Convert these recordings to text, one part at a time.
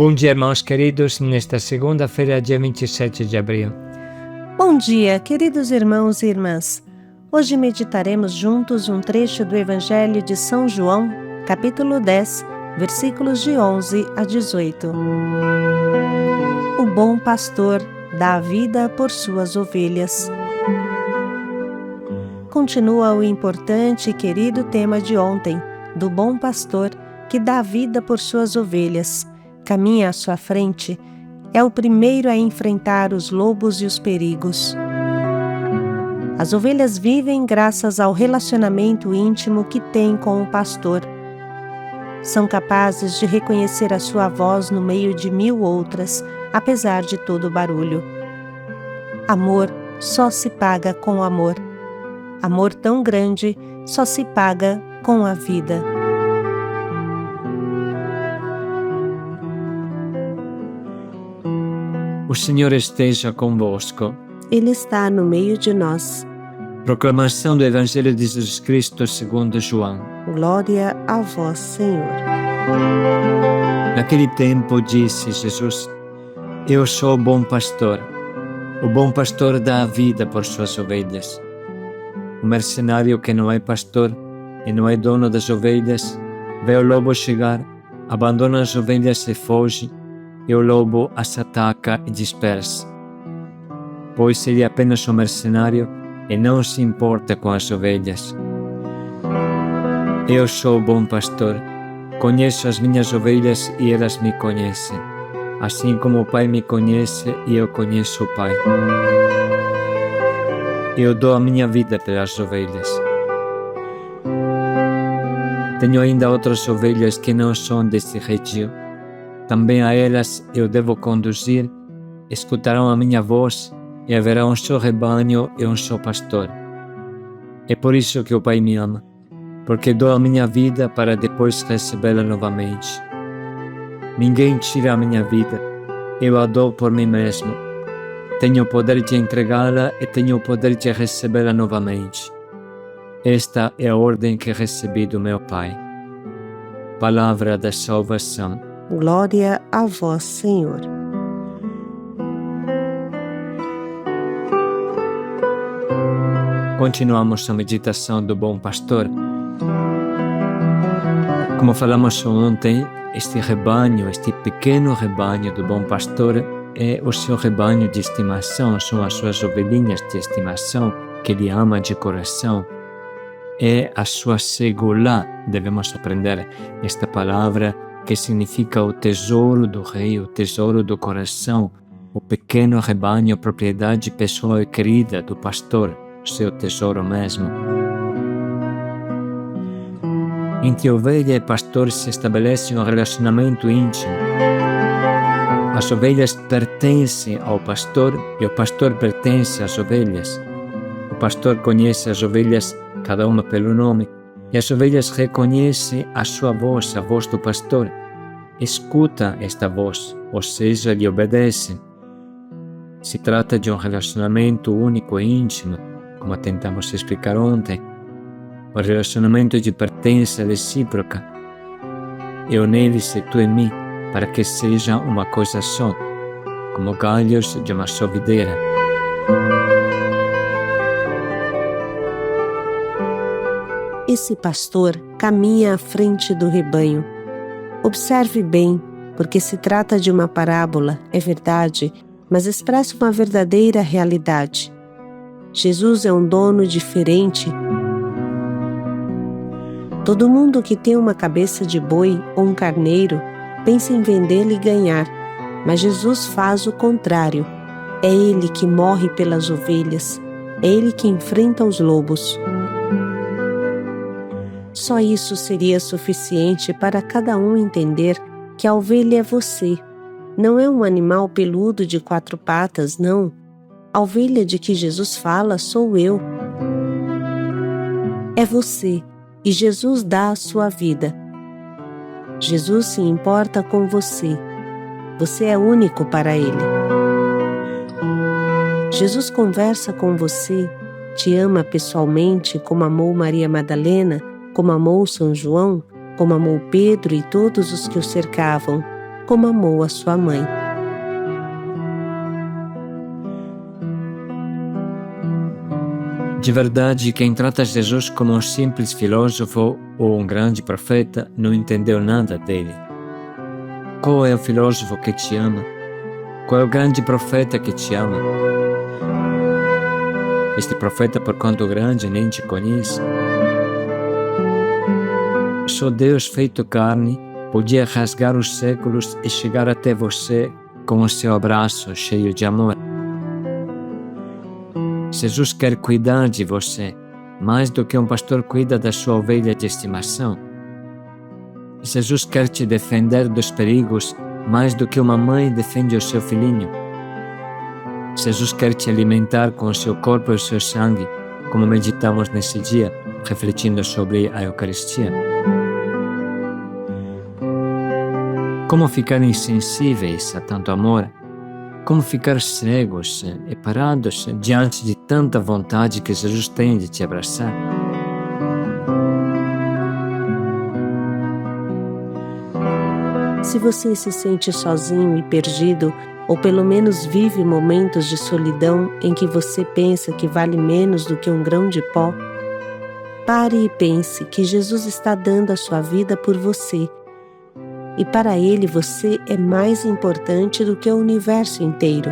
Bom dia, irmãos queridos, nesta segunda-feira, dia 27 de abril. Bom dia, queridos irmãos e irmãs. Hoje meditaremos juntos um trecho do Evangelho de São João, capítulo 10, versículos de 11 a 18. O bom pastor dá a vida por suas ovelhas. Continua o importante e querido tema de ontem, do bom pastor que dá a vida por suas ovelhas. Caminha à sua frente, é o primeiro a enfrentar os lobos e os perigos. As ovelhas vivem graças ao relacionamento íntimo que têm com o pastor. São capazes de reconhecer a sua voz no meio de mil outras, apesar de todo o barulho. Amor só se paga com amor. Amor tão grande só se paga com a vida. O Senhor esteja convosco. Ele está no meio de nós. Proclamação do Evangelho de Jesus Cristo segundo João. Glória a vós, Senhor. Naquele tempo disse Jesus: Eu sou o bom pastor. O bom pastor dá a vida por suas ovelhas. O mercenário que não é pastor e não é dono das ovelhas, vê o lobo chegar, abandona as ovelhas e foge, e o lobo as ataca e dispersa. Pois ele é apenas um mercenário e não se importa com as ovelhas. Eu sou o bom pastor, conheço as minhas ovelhas e elas me conhecem, assim como o Pai me conhece e eu conheço o Pai. Eu dou a minha vida pelas ovelhas. Tenho ainda outras ovelhas que não são deste redil. Também a elas eu devo conduzir, escutarão a minha voz e haverá um só rebanho e um só pastor. É por isso que o Pai me ama, porque dou a minha vida para depois recebê-la novamente. Ninguém tira a minha vida, eu a dou por mim mesmo. Tenho o poder de entregá-la e tenho o poder de recebê-la novamente. Esta é a ordem que recebi do meu Pai. Palavra da salvação. Glória a vós, Senhor. Continuamos a meditação do bom pastor. Como falamos ontem, este rebanho, este pequeno rebanho do bom pastor é o seu rebanho de estimação, são as suas ovelhinhas de estimação que ele ama de coração. É a sua segulá, devemos aprender esta palavra que significa o tesouro do rei, o tesouro do coração, o pequeno rebanho, propriedade pessoal e querida do pastor, o seu tesouro mesmo. Entre ovelha e pastor se estabelece um relacionamento íntimo. As ovelhas pertencem ao pastor e o pastor pertence às ovelhas. O pastor conhece as ovelhas, cada uma pelo nome, e as ovelhas reconhecem a sua voz, a voz do pastor. Escuta esta voz, ou seja, lhe obedecem. Se trata de um relacionamento único e íntimo, como tentamos explicar ontem. Um relacionamento de pertença recíproca. Eu neles e tu em mim, para que seja uma coisa só, como galhos de uma só videira. Esse pastor caminha à frente do rebanho. Observe bem, porque se trata de uma parábola, é verdade, mas expressa uma verdadeira realidade. Jesus é um dono diferente. Todo mundo que tem uma cabeça de boi ou um carneiro pensa em vendê-lo e ganhar, mas Jesus faz o contrário. É Ele que morre pelas ovelhas, é Ele que enfrenta os lobos. Só isso seria suficiente para cada um entender que a ovelha é você. Não é um animal peludo de 4 patas, não. A ovelha de que Jesus fala sou eu. É você, e Jesus dá a sua vida. Jesus se importa com você. Você é único para Ele. Jesus conversa com você, te ama pessoalmente como amou Maria Madalena, como amou São João, como amou Pedro e todos os que o cercavam. como amou a sua mãe. De verdade, quem trata Jesus como um simples filósofo ou um grande profeta não entendeu nada dele. Qual é o filósofo que te ama? Qual é o grande profeta que te ama? Este profeta, por quanto grande, nem te conhece. Só Deus feito carne podia rasgar os séculos e chegar até você com o seu abraço cheio de amor. Jesus quer cuidar de você, mais do que um pastor cuida da sua ovelha de estimação. Jesus quer te defender dos perigos, mais do que uma mãe defende o seu filhinho. Jesus quer te alimentar com o seu corpo e o seu sangue, como meditamos nesse dia, refletindo sobre a Eucaristia. Como ficar insensíveis a tanto amor? Como ficar cegos e parados diante de tanta vontade que Jesus tem de te abraçar? Se você se sente sozinho e perdido, ou pelo menos vive momentos de solidão em que você pensa que vale menos do que um grão de pó, pare e pense que Jesus está dando a sua vida por você. E para Ele você é mais importante do que o universo inteiro.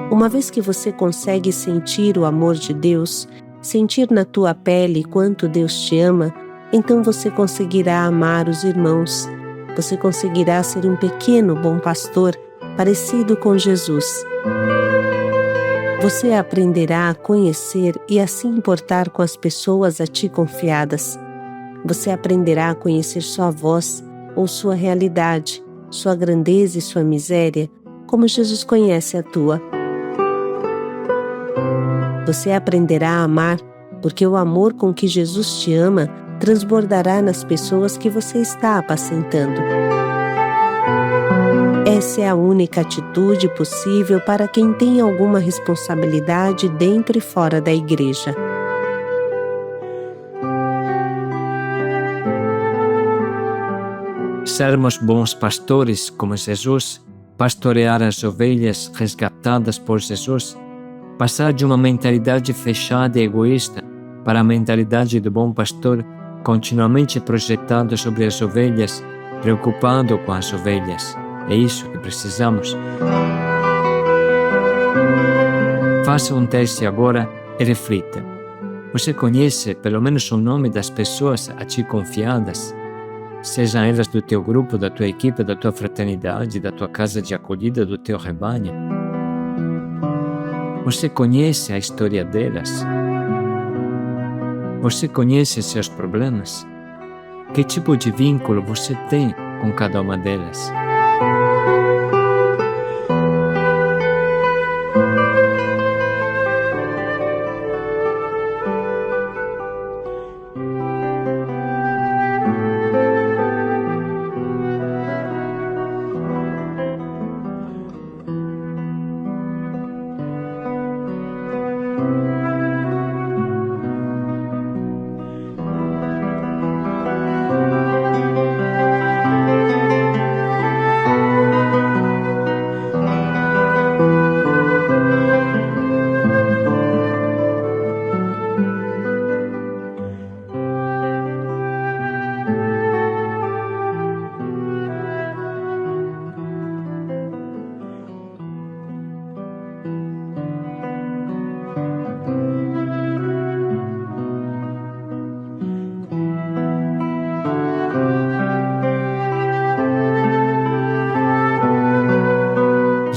Uma vez que você consegue sentir o amor de Deus, sentir na tua pele quanto Deus te ama, então você conseguirá amar os irmãos. Você conseguirá ser um pequeno bom pastor, parecido com Jesus. Você aprenderá a conhecer e a se importar com as pessoas a ti confiadas. Você aprenderá a conhecer sua voz ou sua realidade, sua grandeza e sua miséria, como Jesus conhece a tua. Você aprenderá a amar, porque o amor com que Jesus te ama transbordará nas pessoas que você está apacentando. Essa é a única atitude possível para quem tem alguma responsabilidade dentro e fora da igreja. Sermos bons pastores como Jesus, pastorear as ovelhas resgatadas por Jesus, passar de uma mentalidade fechada e egoísta para a mentalidade do bom pastor continuamente projetada sobre as ovelhas, preocupado com as ovelhas. É isso que precisamos. Faça um teste agora e reflita. Você conhece pelo menos o nome das pessoas a ti confiadas? Sejam elas do teu grupo, da tua equipe, da tua fraternidade, da tua casa de acolhida, do teu rebanho? Você conhece a história delas? Você conhece seus problemas? Que tipo de vínculo você tem com cada uma delas?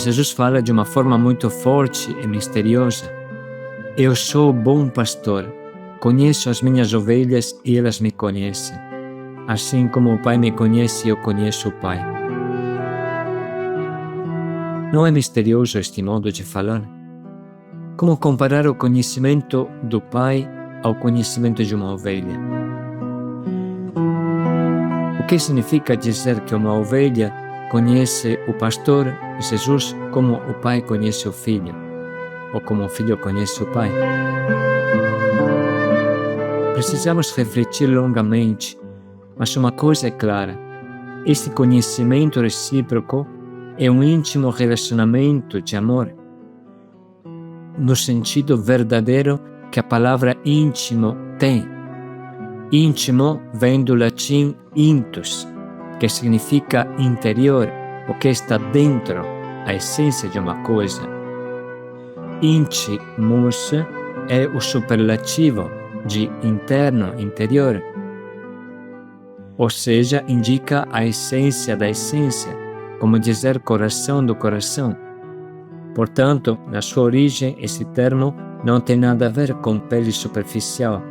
Jesus fala de uma forma muito forte e misteriosa. Eu sou o bom pastor, conheço as minhas ovelhas e elas me conhecem. Assim como o Pai me conhece, eu conheço o Pai. Não é misterioso este modo de falar? Como comparar o conhecimento do Pai ao conhecimento de uma ovelha? O que significa dizer que uma ovelha conhece o pastor Jesus como o pai conhece o filho, ou como o filho conhece o pai? precisamos refletir longamente, mas uma coisa é clara: este conhecimento recíproco é um íntimo relacionamento de amor, no sentido verdadeiro que a palavra íntimo tem. Íntimo vem do latim intus, que significa interior, o que está dentro, a essência de uma coisa. Intimus é o superlativo de interno, interior, ou seja, indica a essência da essência, como dizer coração do coração. Portanto, na sua origem, esse termo não tem nada a ver com pele superficial,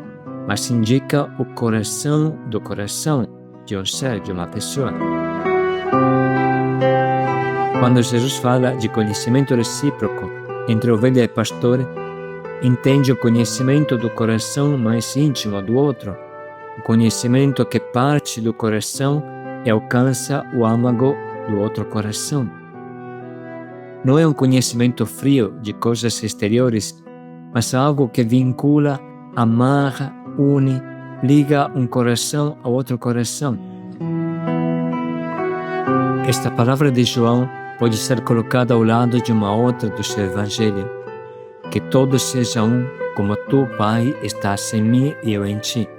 mas indica o coração do coração de um ser, de uma pessoa. Quando Jesus fala de conhecimento recíproco entre ovelha e pastor, entende o conhecimento do coração mais íntimo do outro, o conhecimento que parte do coração e alcança o âmago do outro coração. Não é um conhecimento frio de coisas exteriores, mas algo que vincula, amarra, une, liga um coração ao outro coração. Esta palavra de João pode ser colocada ao lado de uma outra do seu Evangelho: que todos sejam um, como tu, Pai, estás em mim e eu em ti.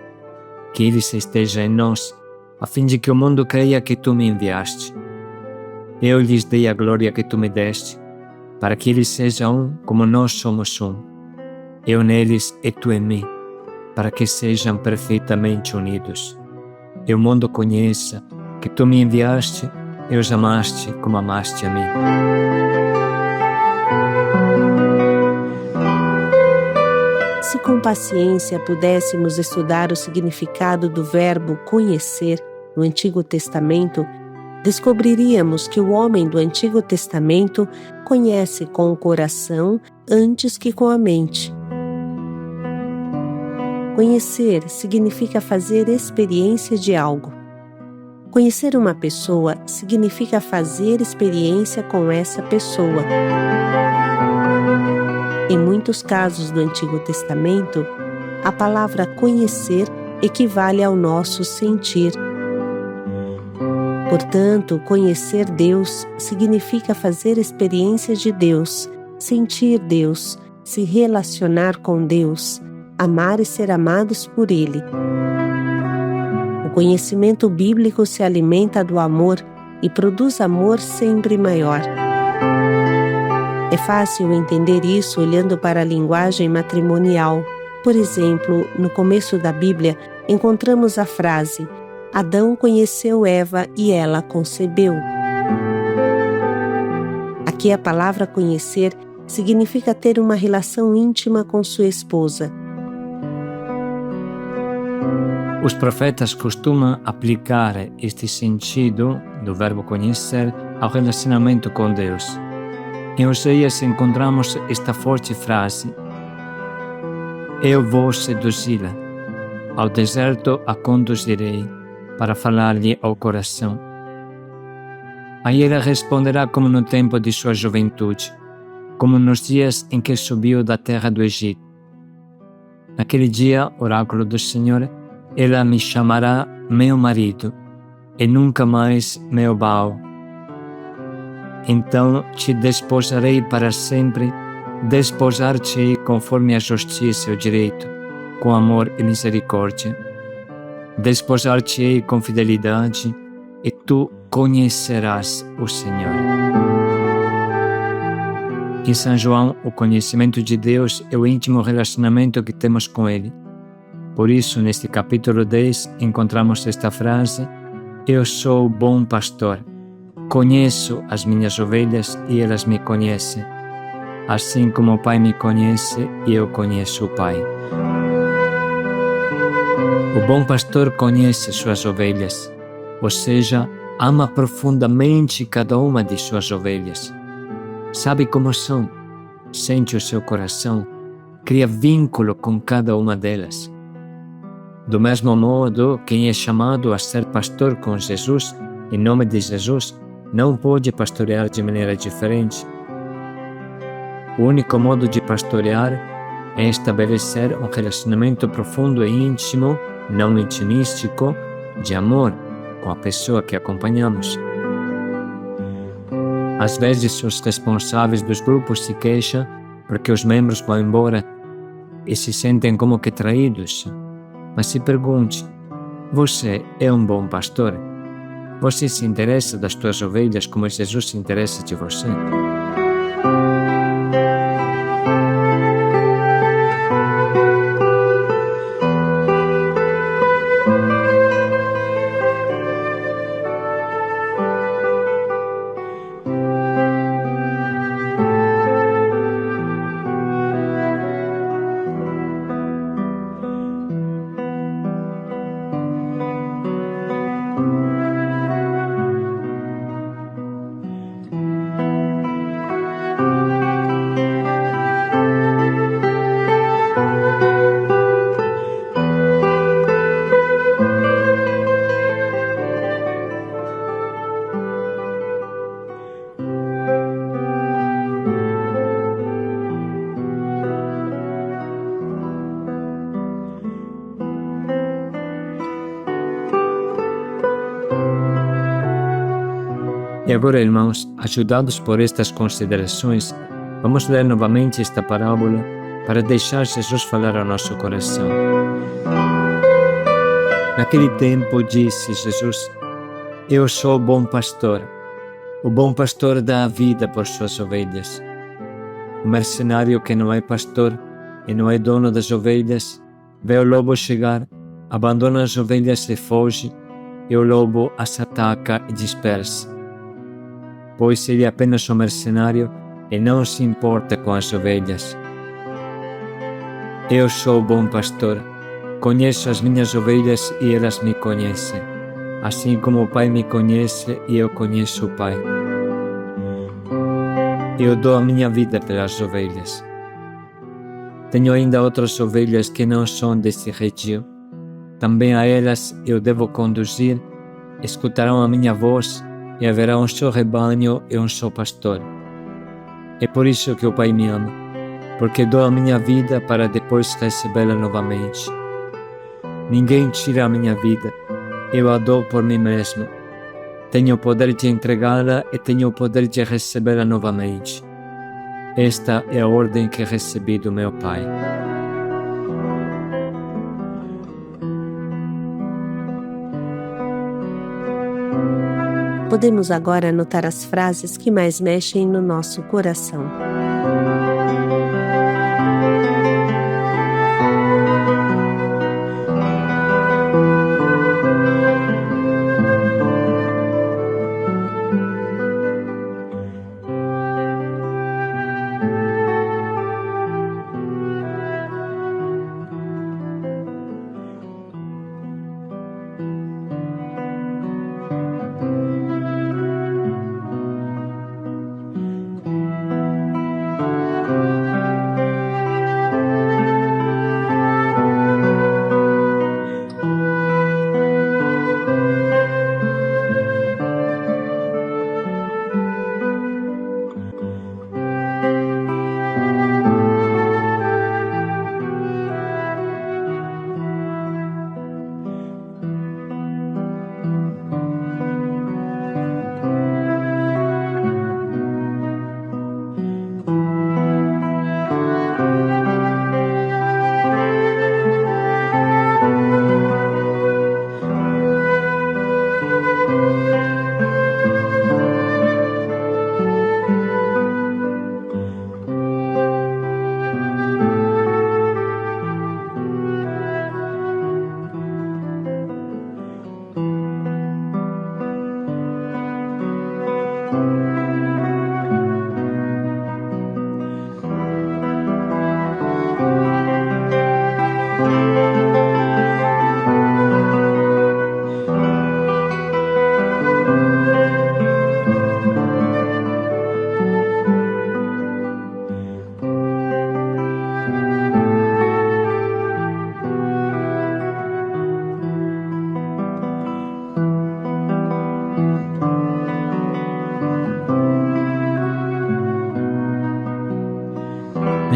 Que eles estejam em nós, a fim de que o mundo creia que tu me enviaste. Eu lhes dei a glória que tu me deste, para que eles sejam um como nós somos um. Eu neles e tu em mim, para que sejam perfeitamente unidos. E o mundo conheça que tu me enviaste e os amaste como amaste a mim. Se com paciência pudéssemos estudar o significado do verbo conhecer no Antigo Testamento, descobriríamos que o homem do Antigo Testamento conhece com o coração antes que com a mente. Conhecer significa fazer experiência de algo. Conhecer uma pessoa significa fazer experiência com essa pessoa. Em muitos casos do Antigo Testamento, a palavra conhecer equivale ao nosso sentir. Portanto, conhecer Deus significa fazer experiência de Deus, sentir Deus, se relacionar com Deus, amar e ser amados por Ele. O conhecimento bíblico se alimenta do amor e produz amor sempre maior. É fácil entender isso olhando para a linguagem matrimonial. Por exemplo, no começo da Bíblia, encontramos a frase: Adão conheceu Eva e ela concebeu. Aqui a palavra conhecer significa ter uma relação íntima com sua esposa. Os profetas costumam aplicar este sentido do verbo conhecer ao relacionamento com Deus. Em Oséias encontramos esta forte frase: Eu vou seduzi-la, ao deserto a conduzirei, para falar-lhe ao coração. Aí ela responderá como no tempo de sua juventude, como nos dias em que subiu da terra do Egito. Naquele dia, oráculo do Senhor, ela me chamará meu marido, e nunca mais meu Baal. Então te desposarei para sempre, desposar-te-ei conforme a justiça e o direito, com amor e misericórdia. Desposar-te-ei com fidelidade, e tu conhecerás o Senhor. Em São João, o conhecimento de Deus é o íntimo relacionamento que temos com Ele. Por isso, neste capítulo 10, encontramos esta frase: Eu sou o bom pastor. Conheço as minhas ovelhas e elas me conhecem, assim como o Pai me conhece e eu conheço o Pai. O bom pastor conhece suas ovelhas, ou seja, ama profundamente cada uma de suas ovelhas. Sabe como são, sente o seu coração, cria vínculo com cada uma delas. Do mesmo modo, quem é chamado a ser pastor com Jesus, em nome de Jesus, não pode pastorear de maneira diferente. O único modo de pastorear é estabelecer um relacionamento profundo e íntimo, não intimístico, de amor com a pessoa que acompanhamos. Às vezes, os responsáveis dos grupos se queixam porque os membros vão embora e se sentem como que traídos. Mas se pergunte: você é um bom pastor? Você se interessa das suas ovelhas como Jesus se interessa de você? E agora, irmãos, ajudados por estas considerações, vamos ler novamente esta parábola para deixar Jesus falar ao nosso coração. Naquele tempo disse Jesus: Eu sou o bom pastor. O bom pastor dá a vida por suas ovelhas. O mercenário que não é pastor e não é dono das ovelhas, vê o lobo chegar, abandona as ovelhas e foge, e o lobo as ataca e dispersa. Pois ele é apenas um mercenário e não se importa com as ovelhas. Eu sou o bom pastor, conheço as minhas ovelhas e elas me conhecem, assim como o Pai me conhece e eu conheço o Pai. Eu dou a minha vida pelas ovelhas. Tenho ainda outras ovelhas que não são desse redil. Também a elas eu devo conduzir, escutarão a minha voz e haverá um só rebanho e um só pastor. É por isso que o Pai me ama, porque dou a minha vida para depois recebê-la novamente. Ninguém tira a minha vida, eu a dou por mim mesmo. Tenho o poder de entregá-la e tenho o poder de recebê-la novamente. Esta é a ordem que recebi do meu Pai. Podemos agora anotar as frases que mais mexem no nosso coração.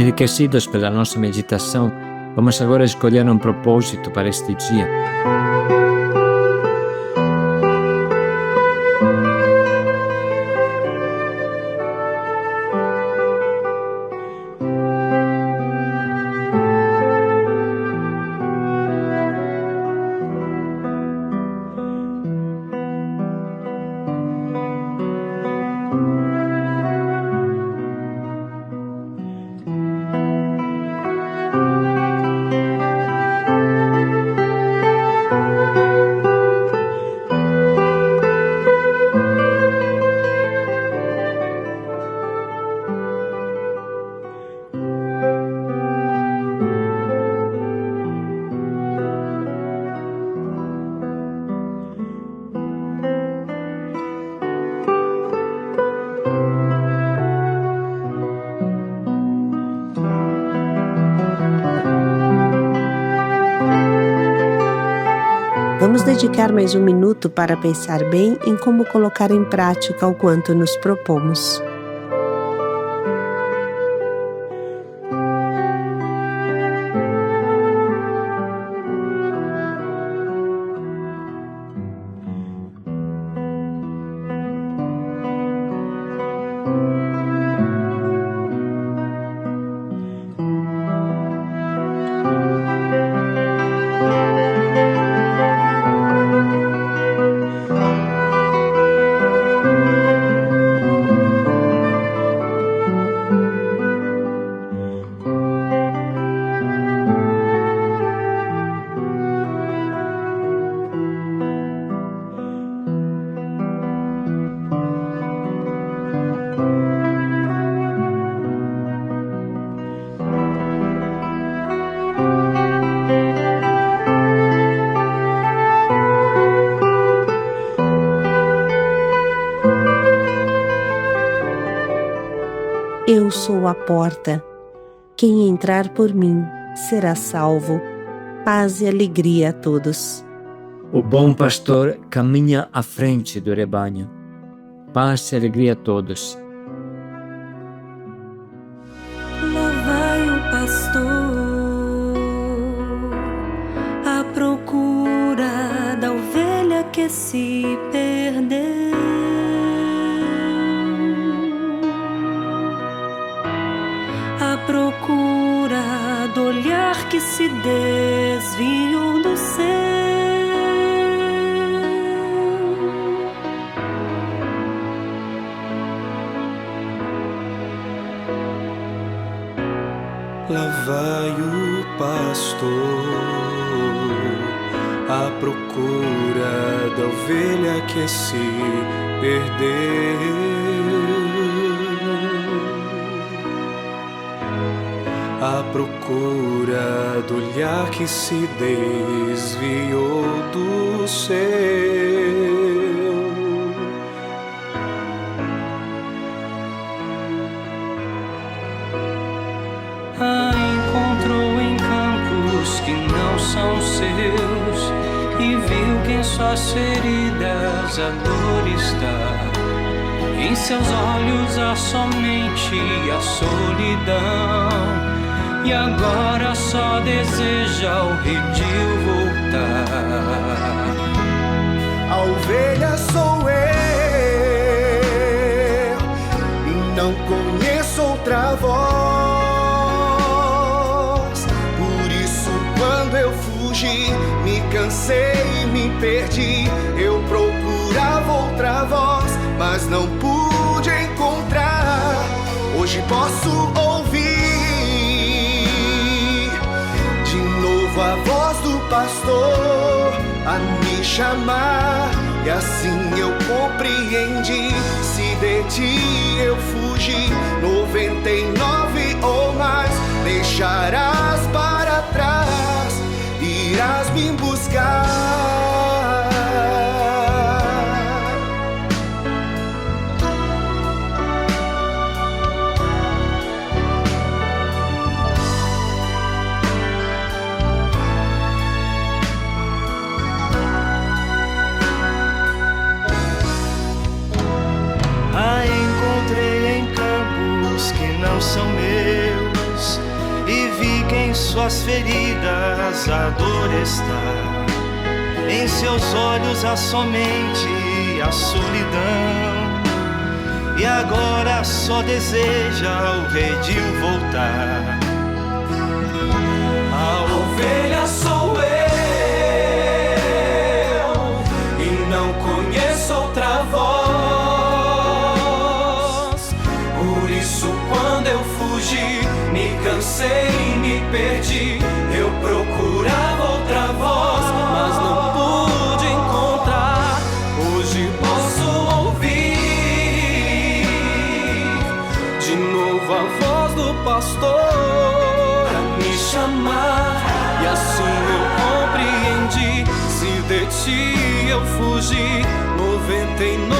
Enriquecidos pela nossa meditação, vamos agora escolher um propósito para este dia. Vamos dedicar mais um minuto para pensar bem em como colocar em prática o quanto nos propomos. Eu sou a porta. Quem entrar por mim será salvo. Paz e alegria a todos. O bom pastor caminha à frente do rebanho. Paz e alegria a todos. Lá vai o pastor à procura da ovelha que se perdeu. À procura do olhar que se desviou do céu. Lá vai o pastor à procura da ovelha que se perdeu. À procura do olhar que se desviou do céu. A encontrou em campos que não são seus e viu que em suas feridas a dor está. Em seus olhos há somente a solidão e agora só deseja ao redil voltar. A ovelha sou eu e não conheço outra voz. Por isso quando eu fugi, me cansei e me perdi. Eu procurava outra voz, mas não pude encontrar. Hoje posso ouvir de novo a voz do pastor a me chamar. E assim eu compreendi, se de ti eu fugi, 99 ou mais deixarás para trás, irás me buscar. A encontrei em campos que não são meus suas feridas a dor está. Em seus olhos há somente a solidão. E agora só deseja o redil voltar. A ovelha sou eu e não conheço outra voz. Por isso quando eu fugi, me cansei e me perdi. Eu procurava outra voz, mas não pude encontrar. Hoje posso ouvir de novo a voz do pastor pra me chamar. E assim eu compreendi, se de ti eu fugi, 99